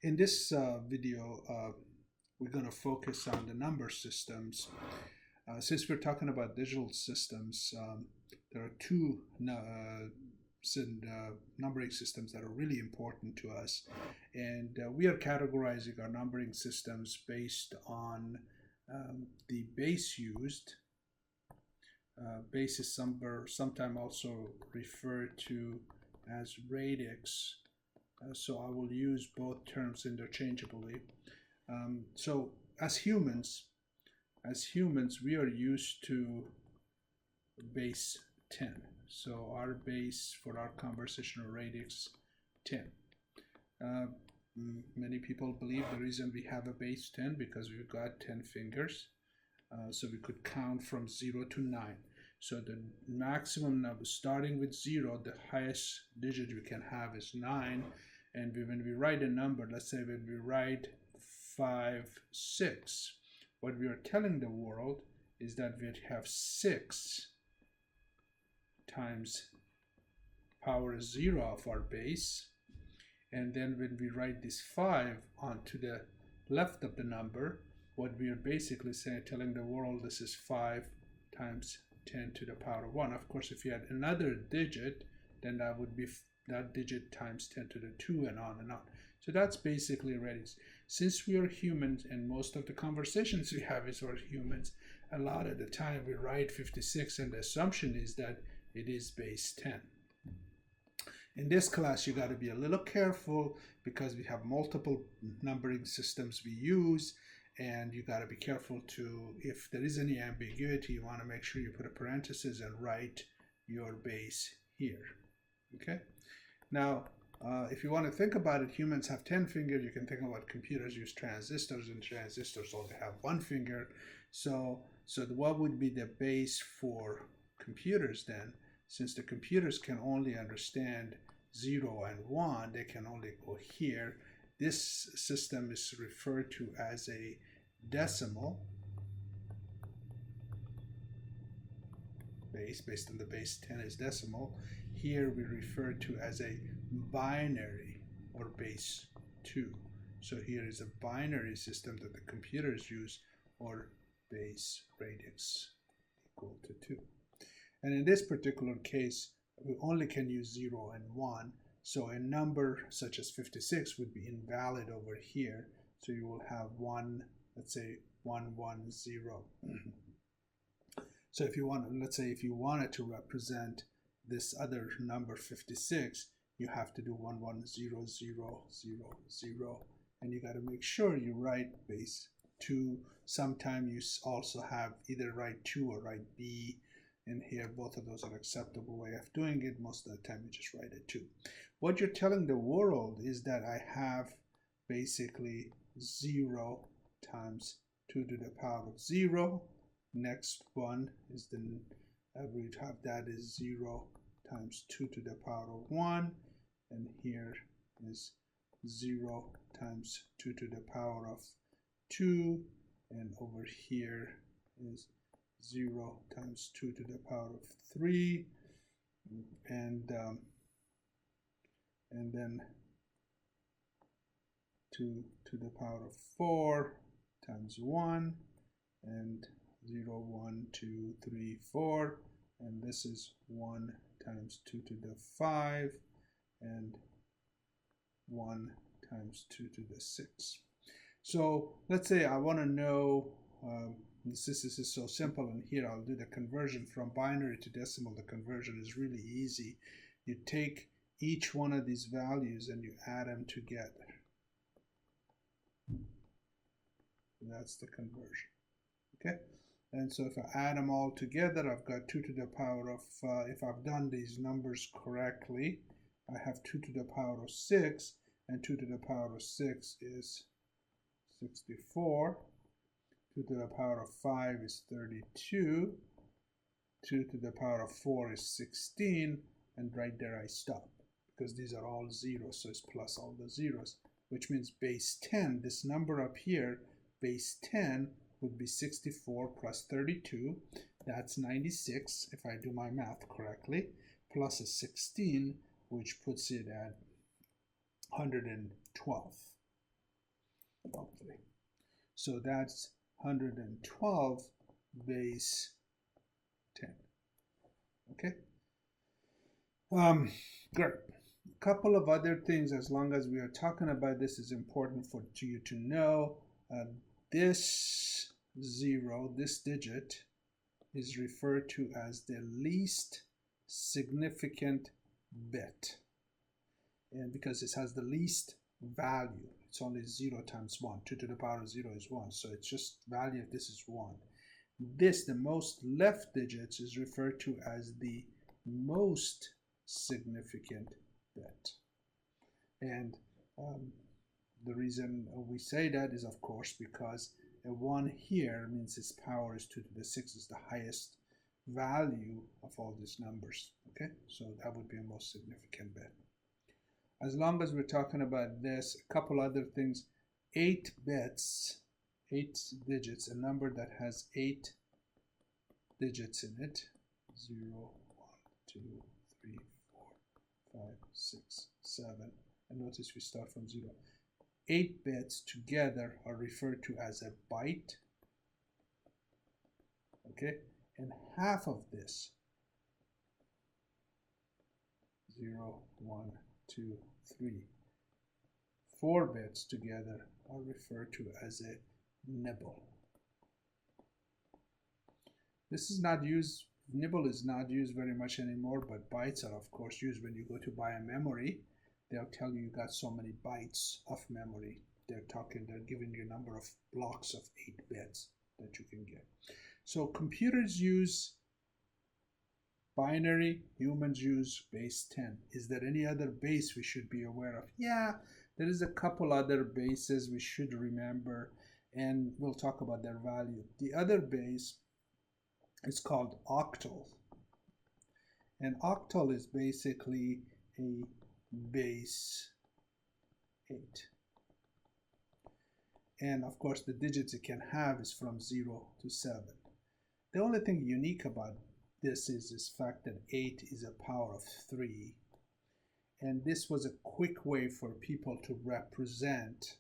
In this video, we're going to focus on the number systems. Since we're talking about digital systems, there are two numbering systems that are really important to us. And we are categorizing our numbering systems based on the base used. Base is sometimes also referred to as radix. So I will use both terms interchangeably. So as humans, we are used to base 10. So our base for our conversational radix 10. Many people believe the reason we have a base 10 because we've got 10 fingers. So we could count from 0 to 9. So the maximum number, starting with 0, the highest digit we can have is 9. And when we write a number, let's say when we write 5, 6, what we are telling the world is that we have 6 times power 0 of our base. And then when we write this 5 onto the left of the number, what we are basically saying, telling the world this is 5 times 10 to the power of 1. Of course, if you had another digit, then that would be that digit times 10 to the 2 and on and on. So that's basically radix. Since we are humans and most of the conversations we have is with humans, a lot of the time we write 56 and the assumption is that it is base 10. In this class, you got to be a little careful because we have multiple numbering systems we use, and you got to be careful to, if there is any ambiguity, you want to make sure you put a parenthesis and write your base here. Okay? Now, if you want to think about it, humans have 10 fingers. You can think about computers use transistors, and transistors only have 1 finger. So what would be the base for computers then? Since the computers can only understand 0 and 1, they can only go here. This system is referred to as a decimal base, based on the base 10 is decimal. Here we refer to as a binary or base 2. So here is a binary system that the computers use, or base radix equal to 2. And in this particular case, we only can use 0 and 1. So a number such as 56 would be invalid over here. So you will have 1, let's say 110. So if you want, let's say if you wanted to represent this other number 56, you have to do 110000, and you got to make sure you write base 2. Sometimes you also have either write 2 or write B in here. Both of those are acceptable way of doing it. Most of the time you just write it 2. What you're telling the world is that I have basically 0 times 2 to the power of 0. Next one is we have that is 0 times 2 to the power of 1, and here is 0 times 2 to the power of 2, and over here is 0 times 2 to the power of 3, and then 2 to the power of 4 times 1, and 0, 1, 2, 3, 4, and this is 1 times 2 to the 5, and 1 times 2 to the 6. So let's say I want to know, this is so simple, and here I'll do the conversion from binary to decimal. The conversion is really easy. You take each one of these values and you add them together. That's the conversion. Okay? And so if I add them all together, I've got 2 to the power of, if I've done these numbers correctly, I have 2 to the power of 6, and 2 to the power of 6 is 64. 2 to the power of 5 is 32. 2 to the power of 4 is 16, and right there I stop, because these are all zeros, so it's plus all the zeros, which means base 10, this number up here, base 10, would be 64 plus 32, that's 96, if I do my math correctly, plus a 16, which puts it at 112. hopefully. So that's 112 base 10. Okay. Great. A couple of other things, as long as we are talking about this, is important for you to know. This 0, this digit, is referred to as the least significant bit. And because it has the least value, it's only 0 times 1. 2 to the power of 0 is 1. So it's just value of this is 1. This, the most left digits, is referred to as the most significant bit. And the reason we say that is, of course, because a 1 here means its power is 2 to the 6 is the highest value of all these numbers. Okay, so that would be a most significant bit. As long as we're talking about this, a couple other things. 8 bits, 8 digits, a number that has 8 digits in it. 0, 1, 2, 3, 4, 5, 6, 7. And notice we start from 0. 8 bits together are referred to as a byte. Okay, and half of this, 0, 1, 2, 3, 4 bits together are referred to as a nibble. This is not used, nibble is not used very much anymore, but bytes are of course used. When you go to buy a memory, they'll tell you got so many bytes of memory. They're giving you a number of blocks of 8 bits that you can get. So computers use binary, humans use base 10. Is there any other base we should be aware of? Yeah, there is a couple other bases we should remember, and we'll talk about their value. The other base is called octal. And octal is basically a base 8. And of course, the digits it can have is from 0 to 7. The only thing unique about this is this fact that 8 is a power of 3. And this was a quick way for people to represent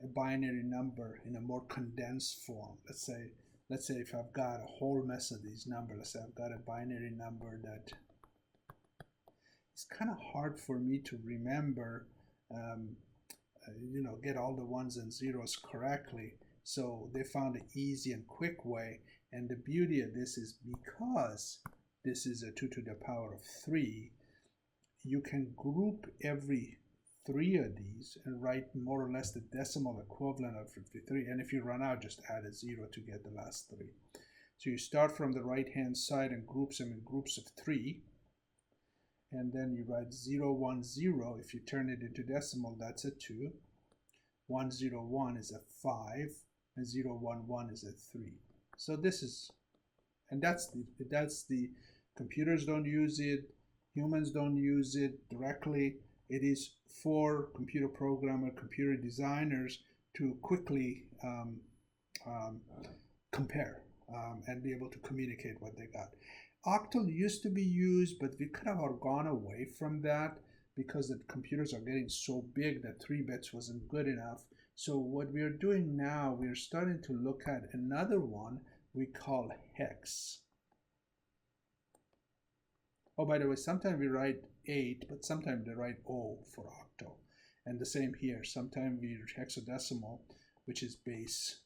a binary number in a more condensed form. Let's say if I've got a whole mess of these numbers, let's say I've got a binary number that it's kind of hard for me to remember, get all the ones and zeros correctly. So they found an easy and quick way. And the beauty of this is because this is a 2 to the power of 3, you can group every 3 of these and write more or less the decimal equivalent of 53. And if you run out, just add a 0 to get the last 3. So you start from the right hand side and groups them in groups of 3. And then you write 0, 1, 0. If you turn it into decimal, that's a 2. 1, 0, 1 is a 5. And 0, 1, 1 is a 3. So this is, and that's the computers don't use it, humans don't use it directly. It is for computer programmer, computer designers to quickly compare and be able to communicate what they got. Octal used to be used, but we kind of have gone away from that because the computers are getting so big that 3 bits wasn't good enough. So what we are doing now, we are starting to look at another one we call hex. Oh, by the way, sometimes we write 8, but sometimes they write O for octal. And the same here. Sometimes we use hexadecimal, which is base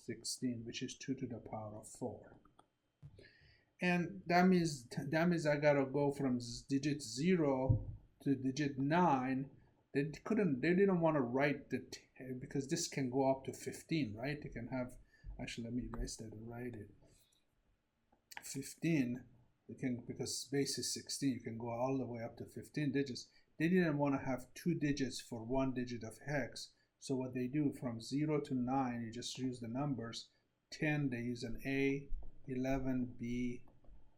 16, which is 2 to the power of 4. And that means I gotta go from digit 0 to digit 9. They didn't want to write the because this can go up to 15, right? They can have, actually let me erase that and write it. 15, because base is 16, you can go all the way up to 15 digits. They didn't want to have 2 digits for 1 digit of hex. So what they do from 0 to 9, you just use the numbers. 10, they use an A, 11, B,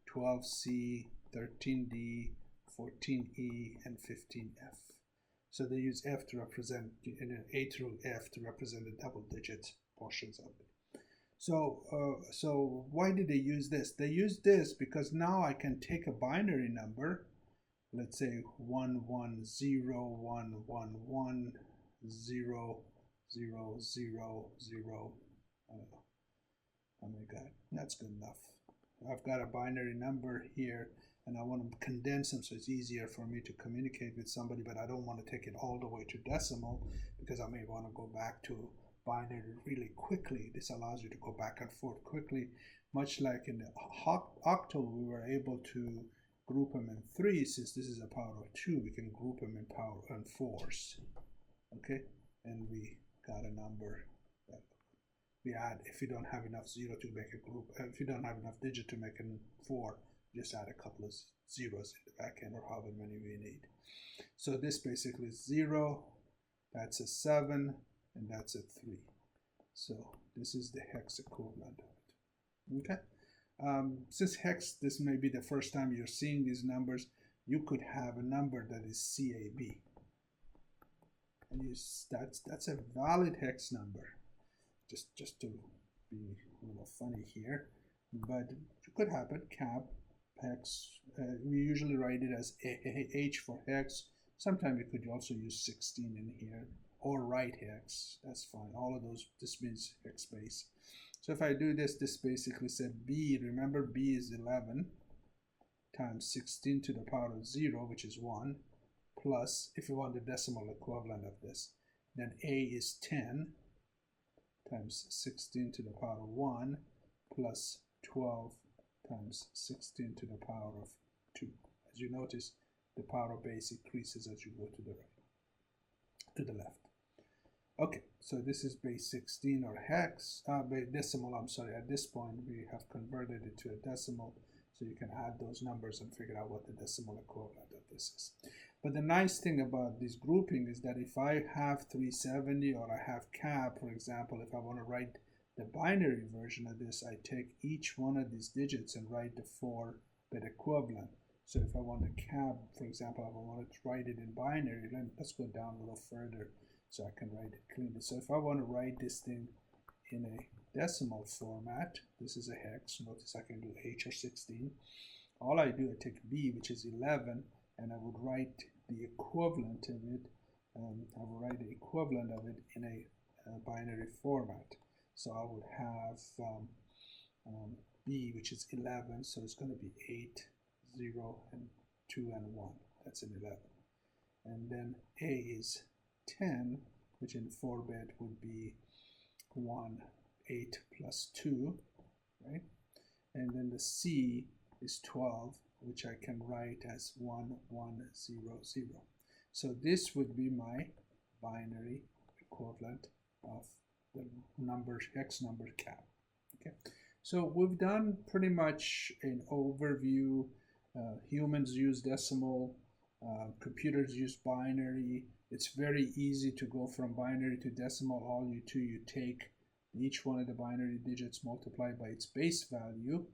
12, C, 13, D, 14, E, and 15, F. So they use F to represent, A through F to represent the double digit portions of it. So why did they use this? They use this because now I can take a binary number let's say 11011100000. I don't know. Oh my God, that's good enough. I've got a binary number here, and I want to condense them so it's easier for me to communicate with somebody, but I don't want to take it all the way to decimal because I may want to go back to binary really quickly. This allows you to go back and forth quickly, much like in the octal we were able to group them in 3. Since this is a power of 2, we can group them in power and 4s. Okay, and we got a number that we add. If you don't have enough 0 to make a group, if you don't have enough digit to make a 4, just add a couple of zeros in the back end, or however many we need. So this basically is 0, that's a 7, and that's a 3. So this is the hex equivalent of it. Okay. Since hex, this may be the first time you're seeing these numbers, you could have a number that is CAB, and that's a valid hex number. Just to be a little funny here, but it could happen. Cap hex. We usually write it as H for hex. Sometimes you could also use 16 in here, or write hex. That's fine. All of those. This means hex base. So if I do this, this basically said B. Remember, B is 11 times 16 to the power of 0, which is 1, plus, if you want the decimal equivalent of this, then A is 10 times 16 to the power of 1, plus 12 times 16 to the power of 2. As you notice, the power of base increases as you go to the right, to the left. Okay, so this is base 16, or hex, decimal, I'm sorry. At this point, we have converted it to a decimal, so you can add those numbers and figure out what the decimal equivalent of this is. But the nice thing about this grouping is that if I have 370 or I have cap, for example, if I want to write the binary version of this, I take each one of these digits and write the 4-bit equivalent. So if I want the cap, for example, if I want to write it in binary, then let's go down a little further so I can write it cleanly. So if I want to write this thing in a decimal format, this is a hex. Notice I can do H or 16. All I do, I take B, which is 11, and I would write the equivalent of it. I will write the equivalent of it in a binary format. So I would have B, which is 11, so it's going to be 8, 0, and 2 and 1. That's an 11. And then A is 10, which in 4-bit would be 1, 8 plus 2, right? And then the C is 12, which I can write as 1, 1, 0, 0. So this would be my binary equivalent of the number, hex number cap. Okay, so we've done pretty much an overview. Humans use decimal, computers use binary. It's very easy to go from binary to decimal. All you do, you take each one of the binary digits multiplied by its base value,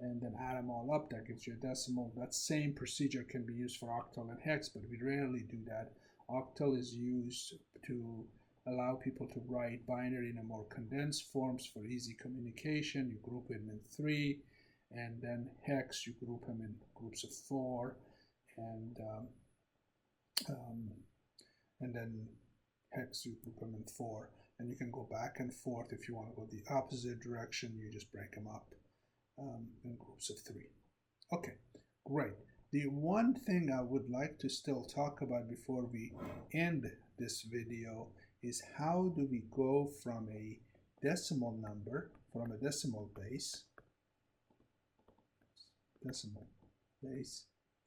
and then add them all up. That gives you a decimal. That same procedure can be used for octal and hex, but we rarely do that. Octal is used to allow people to write binary in a more condensed forms for easy communication. You group them in 3, and then hex, you group them in groups of 4, and then hex, you group them in 4. And you can go back and forth. If you want to go the opposite direction, you just break them up in groups of 3. Okay, great. The one thing I would like to still talk about before we end this video is how do we go from a decimal number, from a decimal base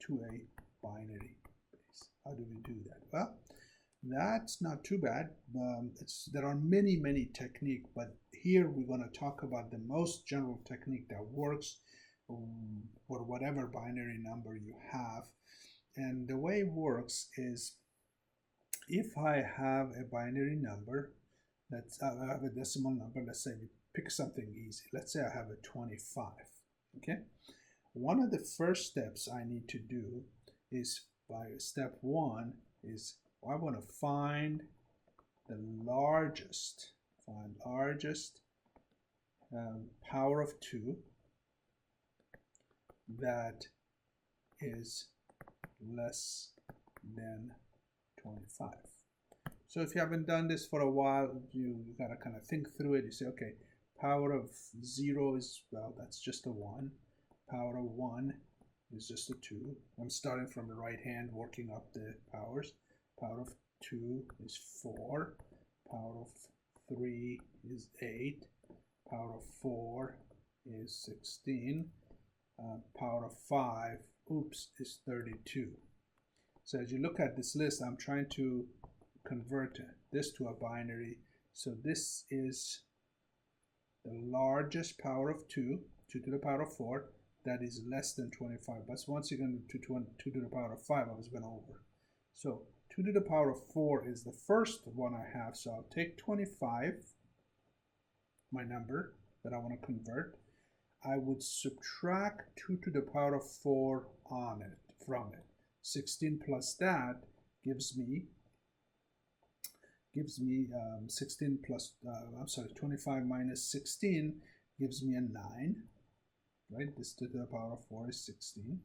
to a binary base. How do we do that? Well, that's not too bad. There are many techniques, but here we're going to talk about the most general technique that works for whatever binary number you have. And the way it works is, if I have a binary number, I have a decimal number, let's say we pick something easy. Let's say I have a 25, okay? One of the first steps I need to do is, by step 1, is I want to find the largest, power of 2 that is less than 25. So if you haven't done this for a while, you gotta kind of think through it. You say, okay, power of 0 is, well, that's just a 1. Power of 1 is just a 2. I'm starting from the right hand, working up the powers. Power of 2 is 4. Power of 3 is 8. Power of 4 is 16. Power of 5, is 32. So as you look at this list, I'm trying to convert this to a binary. So this is the largest power of 2 to the power of 4, that is less than 25. But once you're going to 2 to the power of 5, I was going over. So 2 to the power of 4 is the first one I have. So I'll take 25, my number that I want to convert. I would subtract 2 to the power of 4 from it. 16 plus that gives me 16 plus, 25 minus 16 gives me a 9, right? This to the power of 4 is 16.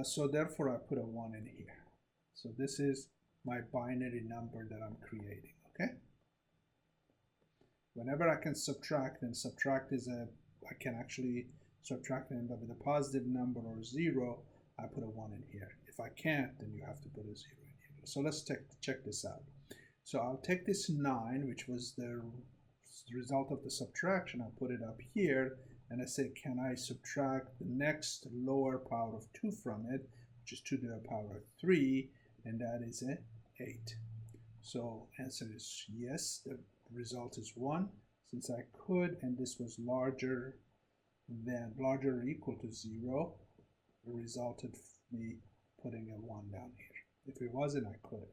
So therefore I put a 1 in here. So this is my binary number that I'm creating, okay? Whenever I can subtract, and subtract is I can actually subtract and end up with a positive number or 0, I put a 1 in here. If I can't, then you have to put a 0 in here. So let's check this out. So I'll take this 9, which was the result of the subtraction, I'll put it up here, and I say, can I subtract the next lower power of 2 from it, which is 2 to the power of 3, and that is a 8. So answer is yes, the result is 1. Since I could, and this was larger or equal to 0, it resulted me putting a 1 down here. If it wasn't, I couldn't.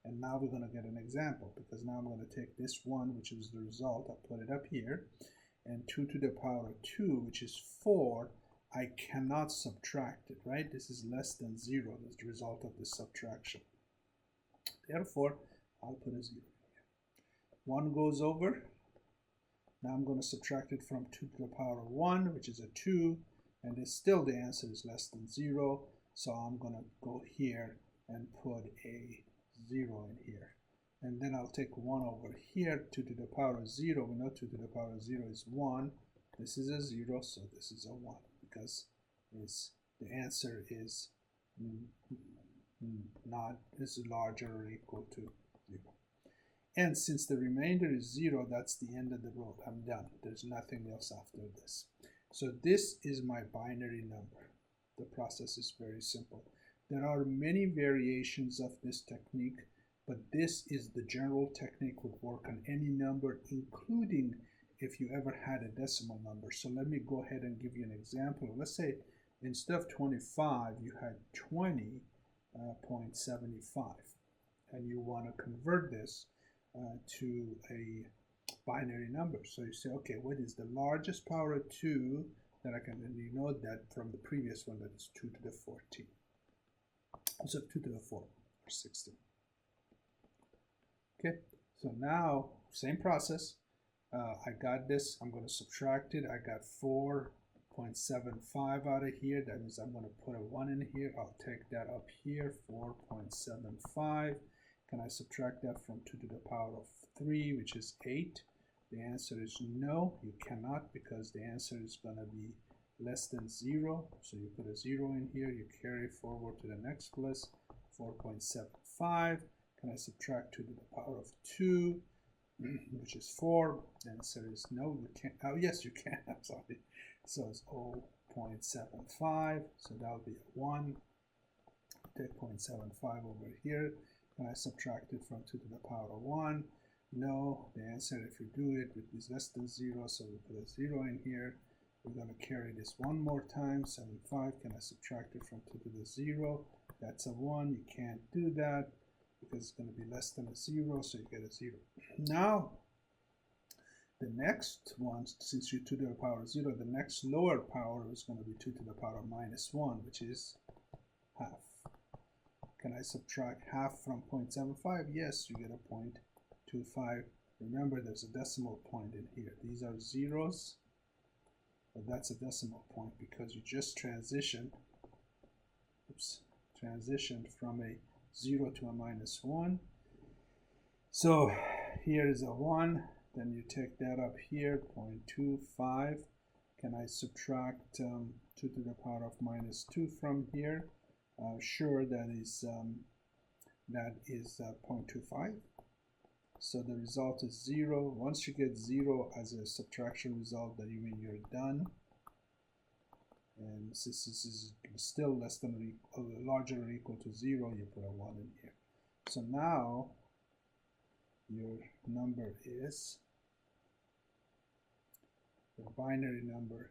And now we're going to get an example, because now I'm going to take this 1, which is the result, I'll put it up here, and 2 to the power of 2, which is 4, I cannot subtract it, right? This is less than 0, that's the result of the subtraction. Therefore, I'll put a 0 here. 1 goes over. Now I'm going to subtract it from 2 to the power of 1, which is a 2, and it's still the answer is less than 0, so I'm going to go here and put a 0 in here. And then I'll take 1 over here, 2 to the power of 0. We know 2 to the power of 0 is 1. This is a 0, so this is a 1, because the answer is larger or equal to 0. And since the remainder is 0, that's the end of the road. I'm done. There's nothing else after this. So this is my binary number. The process is very simple. There are many variations of this technique, but this is the general technique, would work on any number, including if you ever had a decimal number. So let me go ahead and give you an example. Let's say instead of 25, you had 20.75, and you want to convert this to a binary number. So you say, okay, what is the largest power of 2 that I can, and you know that from the previous one, that is 2 to the 14. So 2 to the 4, or 16. Okay, so now, same process. I got this, I'm going to subtract it. I got 4.75 out of here. That means I'm going to put a 1 in here. I'll take that up here, 4.75. Can I subtract that from 2 to the power of 3, which is 8? The answer is no, you cannot, because the answer is going to be less than 0. So you put a 0 in here, you carry forward to the next place, 4.75. Can I subtract 2 to the power of 2, which is 4? The answer is no, you can't. Oh, yes, you can. I'm sorry. So it's 0.75, so that'll be a 1. Take 0.75 over here. Can I subtract it from 2 to the power of 1? No. The answer, if you do it, is less than 0, so we put a 0 in here. We're going to carry this one more time, 75. Can I subtract it from 2 to the 0? That's a 1. You can't do that because it's going to be less than a 0, so you get a 0. Now, the next one, since you 2 to the power of 0, the next lower power is going to be 2 to the power of minus 1, which is half. Can I subtract half from 0.75? Yes, you get a 0.25. Remember, there's a decimal point in here. These are zeros, but that's a decimal point because you just transitioned transitioned from a 0 to a -1. So here is a 1, then you take that up here, 0.25. Can I subtract 2 to the power of -2 from here? Sure, that is 0.25. So the result is 0. Once you get 0 as a subtraction result, that you mean you're done. And since this is still less than or equal, larger or equal to 0, you put a 1 in here. So now your number is, the binary number.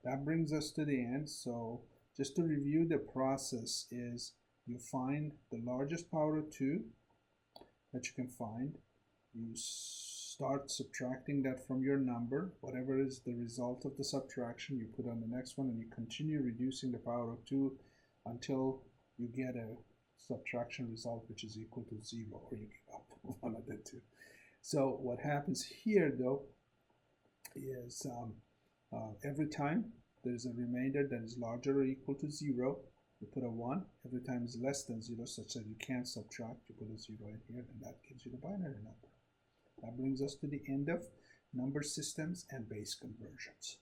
That brings us to the end. So just to review, the process is you find the largest power of 2 that you can find. You start subtracting that from your number. Whatever is the result of the subtraction, you put on the next one, and you continue reducing the power of 2 until you get a subtraction result which is equal to 0, or you give up one of the two. So what happens here, though, is every time there's a remainder that is larger or equal to 0, you put a 1. Every time it's less than 0, such that you can't subtract, you put a 0 in here, and that gives you the binary number. That brings us to the end of number systems and base conversions.